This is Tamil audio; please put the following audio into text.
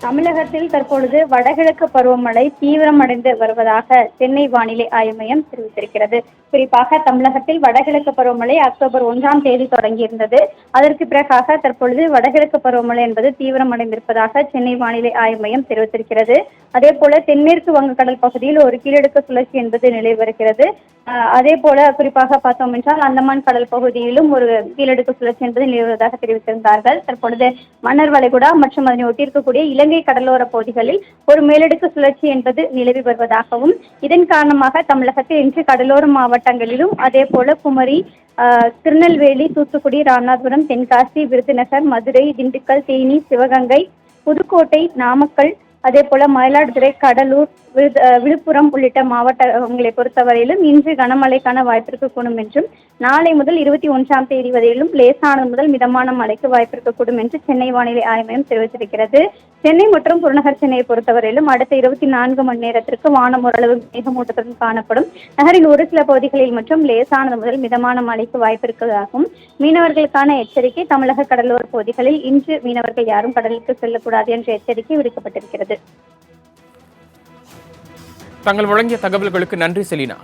தமிழகத்தில் தற்பொழுது வடகிழக்கு பருவமழை தீவிரமடைந்து வருவதாக சென்னை வானிலை ஆய்வு மையம் தெரிவித்திருக்கிறது. குறிப்பாக தமிழகத்தில் வடகிழக்கு பருவமழை அக்டோபர் 1ஆம் தேதி தொடங்கியிருந்தது. அதற்கு பிறகாக தற்பொழுது வடகிழக்கு பருவமழை என்பது தீவிரமடைந்திருப்பதாக சென்னை வானிலை ஆய்வு மையம் தெரிவித்திருக்கிறது. அதேபோல தென்மேற்கு வங்கக்கடல் பகுதியில் ஒரு கீழடுக்கு சுழற்சி என்பது நிலவி வருகிறது. அதே போல குறிப்பாக பார்த்தோம் என்றால் அந்தமான் கடல் பகுதியிலும் ஒரு கீழடுக்கு சுழற்சி என்பது நிலவுவதாக தெரிவித்திருந்தார்கள். தற்பொழுது மன்னார் வளைகுடா மற்றும் அதனை ஒட்டியிருக்கக்கூடிய இலங்கை கடலோர பகுதிகளில் ஒரு மேலடுக்கு சுழற்சி என்பது நிலவி வருவதாகவும், இதன் காரணமாக தமிழகத்தில் இன்று கடலோர மாவட்டங்களிலும் அதே போல குமரி, திருநெல்வேலி, தூத்துக்குடி, ராமநாதபுரம், தென்காசி, விருதுநகர், மதுரை, திண்டுக்கல், தேனி, சிவகங்கை, புதுக்கோட்டை, நாமக்கல், அதே போல மயிலாடுதுறை, கடலூர், விழுப்புரம் உள்ளிட்ட மாவட்டங்களை பொறுத்தவரையிலும் இன்று கனமழைக்கான வாய்ப்பு இருக்கக்கூடும் என்றும், நாளை முதல் 21ஆம் தேதி வரையிலும் லேசானது முதல் மிதமான மழைக்கு வாய்ப்பு இருக்கக்கூடும் என்று சென்னை வானிலை ஆய்வு மையம் தெரிவித்திருக்கிறது. சென்னை மற்றும் புறநகர் சென்னையை பொறுத்தவரையிலும் அடுத்த 24 மணி நேரத்திற்கு வானம் ஓரளவு மேகமூட்டத்துடன் காணப்படும். நகரின் ஒரு சில பகுதிகளில் மற்றும் லேசானது முதல் மிதமான மழைக்கு வாய்ப்பு இருப்பதாகவும், மீனவர்களுக்கான எச்சரிக்கை தமிழக கடலோர பகுதிகளில் இன்று மீனவர்கள் யாரும் கடலுக்கு செல்லக்கூடாது என்ற எச்சரிக்கை விடுக்கப்பட்டிருக்கிறது. தாங்கள் வழங்கிய தகவல்களுக்கு நன்றி செலினா.